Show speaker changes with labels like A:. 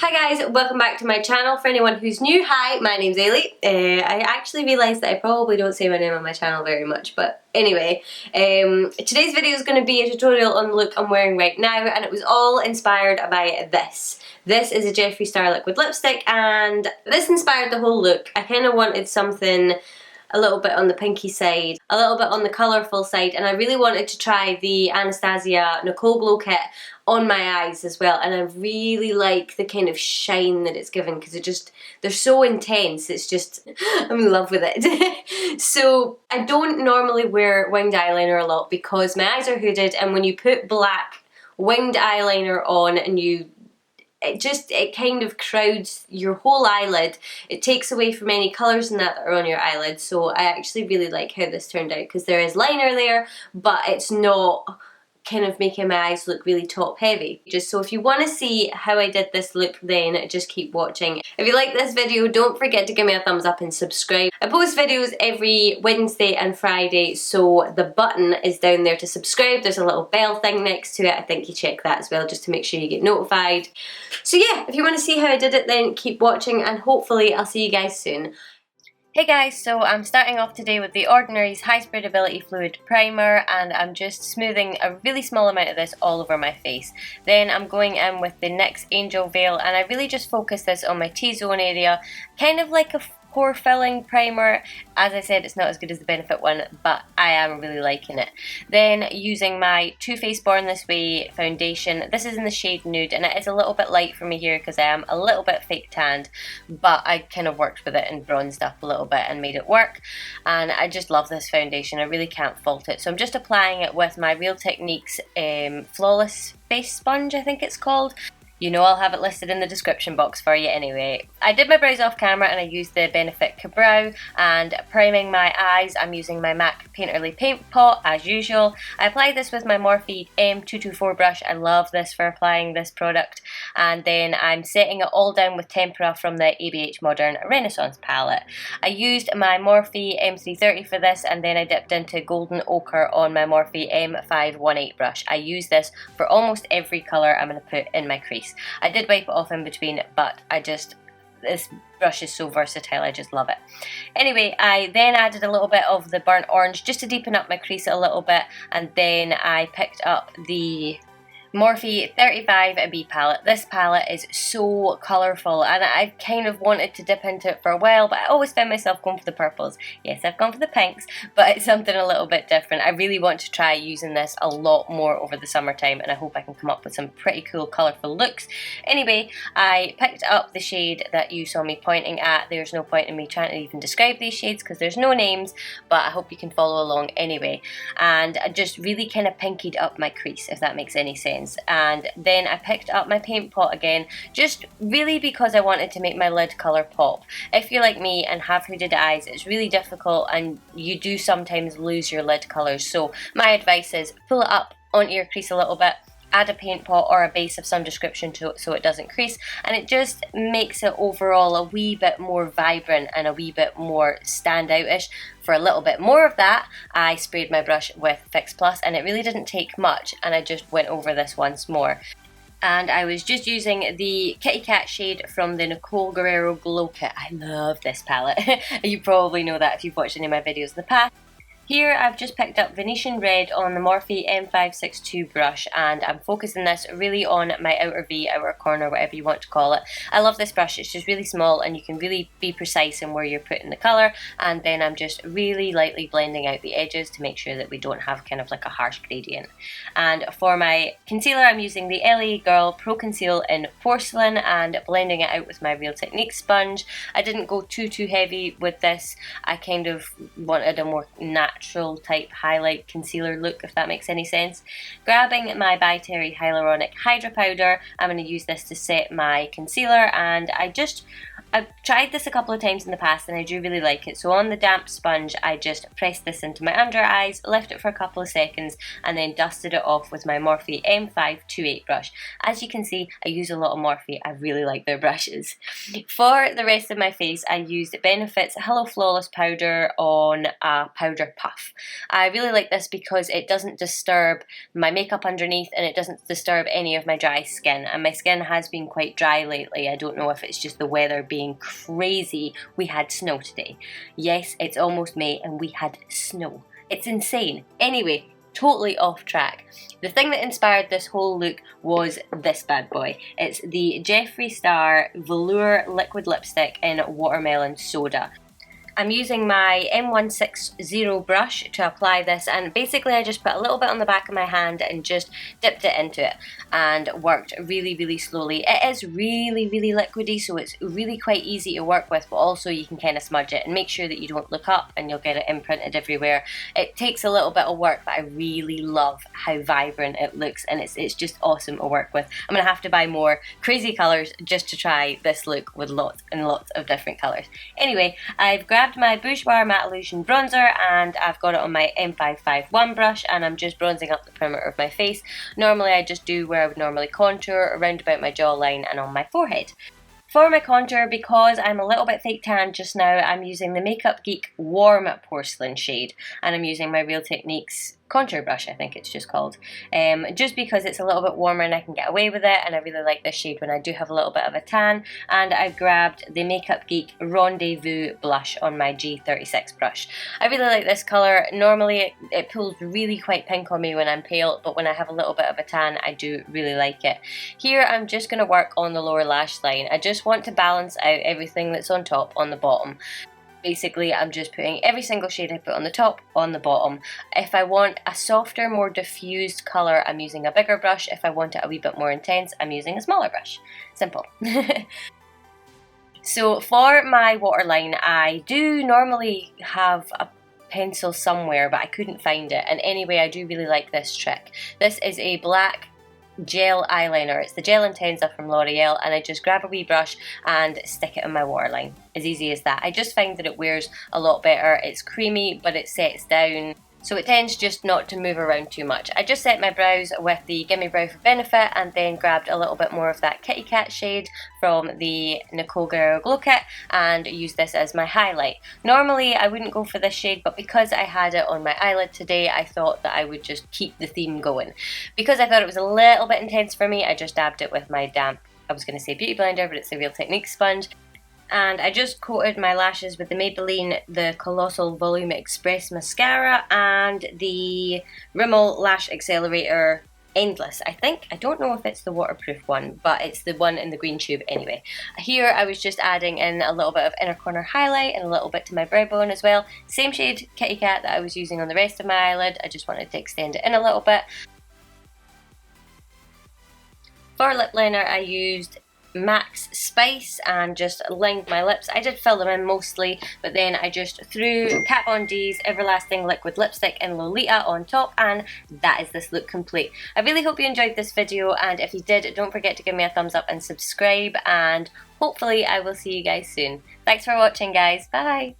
A: Hi guys, welcome back to my channel. For anyone who's new, hi, my name's Ailey. I actually realised that I probably don't say my name on my channel very much, but anyway, today's video is going to be a tutorial on the look I'm wearing right now, and it was all inspired by this. This is a Jeffree Star liquid lipstick, and this inspired the whole look. I kind of wanted something a little bit on the pinky side, a little bit on the colourful side, and I really wanted to try the Anastasia Nicole Glow Kit on my eyes as well, and I really like the kind of shine that it's given because they're so intense. It's just, I'm in love with it. So I don't normally wear winged eyeliner a lot because my eyes are hooded, and when you put black winged eyeliner on and it kind of crowds your whole eyelid. It takes away from any colours and that are on your eyelid. So I actually really like how this turned out because there is liner there, but it's not kind of making my eyes look really top heavy. Just so if you want to see how I did this look, then just keep watching. If you like this video, don't forget to give me a thumbs up and subscribe. I post videos every Wednesday and Friday, so the button is down there to subscribe. There's a little bell thing next to it. I think you check that as well just to make sure you get notified. So yeah, if you want to see how I did it, then keep watching, and hopefully I'll see you guys soon. Hey guys, so I'm starting off today with the Ordinary's High Spreadability Fluid Primer, and I'm just smoothing a really small amount of this all over my face. Then I'm going in with the NYX Angel Veil, and I really just focus this on my T-zone area, kind of like a pore filling primer. As I said, it's not as good as the Benefit one, but I am really liking it. Then using my Too Faced Born This Way foundation. This is in the shade Nude, and it is a little bit light for me here because I am a little bit fake tanned, but I kind of worked with it and bronzed up a little bit and made it work. And I just love this foundation. I really can't fault it. So I'm just applying it with my Real Techniques Flawless Face Sponge, I think it's called. You know, I'll have it listed in the description box for you anyway. I did my brows off camera and I used the Benefit Ka-Brow, and priming my eyes, I'm using my MAC Painterly Paint Pot as usual. I applied this with my Morphe M224 brush. I love this for applying this product. And then I'm setting it all down with Tempera from the ABH Modern Renaissance palette. I used my Morphe M330 for this, and then I dipped into Golden Ochre on my Morphe M518 brush. I use this for almost every colour I'm going to put in my crease. I did wipe it off in between, but this brush is so versatile, I just love it. Anyway, I then added a little bit of the burnt orange just to deepen up my crease a little bit, and then I picked up the Morphe 35B palette. This palette is so colourful, and I've kind of wanted to dip into it for a while, but I always found myself going for the purples. Yes, I've gone for the pinks, but it's something a little bit different. I really want to try using this a lot more over the summertime, and I hope I can come up with some pretty cool colourful looks. Anyway, I picked up the shade that you saw me pointing at. There's no point in me trying to even describe these shades because there's no names, but I hope you can follow along anyway. And I just really kind of pinkied up my crease, if that makes any sense. And then I picked up my paint pot again, just really because I wanted to make my lid colour pop. If you're like me and have hooded eyes, it's really difficult and you do sometimes lose your lid colours. So my advice is pull it up onto your crease a little bit, add a paint pot or a base of some description to it so it doesn't crease, and it just makes it overall a wee bit more vibrant and a wee bit more standout-ish. For a little bit more of that, I sprayed my brush with Fix Plus, and it really didn't take much, and I just went over this once more. And I was just using the Kitty Cat shade from the Nicole Guerriero Glow Kit. I love this palette. You probably know that if you've watched any of my videos in the past. Here I've just picked up Venetian Red on the Morphe M562 brush, and I'm focusing this really on my outer V, outer corner, whatever you want to call it. I love this brush, it's just really small and you can really be precise in where you're putting the colour, and then I'm just really lightly blending out the edges to make sure that we don't have kind of like a harsh gradient. And for my concealer, I'm using the LA Girl Pro Conceal in Porcelain and blending it out with my Real Techniques sponge. I didn't go too heavy with this. I kind of wanted a more natural type highlight concealer look, if that makes any sense. Grabbing my By Terry Hyaluronic Hydra powder, I'm going to use this to set my concealer, and I just I've tried this a couple of times in the past and I do really like it. So on the damp sponge, I just pressed this into my under eyes, left it for a couple of seconds, and then dusted it off with my Morphe M528 brush. As you can see, I use a lot of Morphe. I really like their brushes. For the rest of my face, I used Benefit's Hello Flawless powder on a powder puff. I really like this because it doesn't disturb my makeup underneath and it doesn't disturb any of my dry skin. And my skin has been quite dry lately. I don't know if it's just the weather being crazy. We had snow today. Yes, it's almost May and we had snow. It's insane. Anyway, totally off track. The thing that inspired this whole look was this bad boy. It's the Jeffree Star Velour Liquid Lipstick in Watermelon Soda. I'm using my M160 brush to apply this, and basically I just put a little bit on the back of my hand and just dipped it into it and worked really slowly. It is really liquidy, so it's really quite easy to work with, but also you can kind of smudge it and make sure that you don't look up and you'll get it imprinted everywhere. It takes a little bit of work, but I really love how vibrant it looks and it's just awesome to work with. I'm going to have to buy more crazy colours just to try this look with lots and lots of different colours. Anyway, I've grabbed my Bourjois Matte Illusion bronzer and I've got it on my M551 brush and I'm just bronzing up the perimeter of my face. Normally I just do where I would normally contour, around about my jawline and on my forehead. For my contour, because I'm a little bit fake tan just now, I'm using the Makeup Geek Warm Porcelain shade and I'm using my Real Techniques contour brush, I think it's just called, just because it's a little bit warmer and I can get away with it, and I really like this shade when I do have a little bit of a tan. And I've grabbed the Makeup Geek Rendezvous blush on my G36 brush. I really like this colour. Normally it pulls really quite pink on me when I'm pale, but when I have a little bit of a tan I do really like it. Here I'm just going to work on the lower lash line. I just want to balance out everything that's on top on the bottom. Basically, I'm just putting every single shade I put on the top on the bottom. If I want a softer, more diffused colour, I'm using a bigger brush. If I want it a wee bit more intense, I'm using a smaller brush. Simple. So for my waterline, I do normally have a pencil somewhere, but I couldn't find it. And anyway, I do really like this trick. This is a black gel eyeliner. It's the Gel Intensa from L'Oreal, and I just grab a wee brush and stick it in my waterline. As easy as that. I just find that it wears a lot better. It's creamy, but it sets down, so it tends just not to move around too much. I just set my brows with the Gimme Brow for Benefit and then grabbed a little bit more of that Kitty Cat shade from the Nicole Guerriero Glow Kit and used this as my highlight. Normally I wouldn't go for this shade, but because I had it on my eyelid today, I thought that I would just keep the theme going. Because I thought it was a little bit intense for me, I just dabbed it with my damp, I was going to say beauty blender, but it's the Real Techniques sponge. And I just coated my lashes with the Maybelline, the Colossal Volume Express Mascara and the Rimmel Lash Accelerator Endless, I think. I don't know if it's the waterproof one, but it's the one in the green tube anyway. Here I was just adding in a little bit of inner corner highlight and a little bit to my brow bone as well. Same shade Kitty Cat that I was using on the rest of my eyelid. I just wanted to extend it in a little bit. For lip liner I used Max Spice and just lined my lips. I did fill them in mostly, but then I just threw Kat Von D's Everlasting Liquid Lipstick in Lolita on top, and that is this look complete. I really hope you enjoyed this video, and if you did, don't forget to give me a thumbs up and subscribe, and hopefully I will see you guys soon. Thanks for watching, guys. Bye!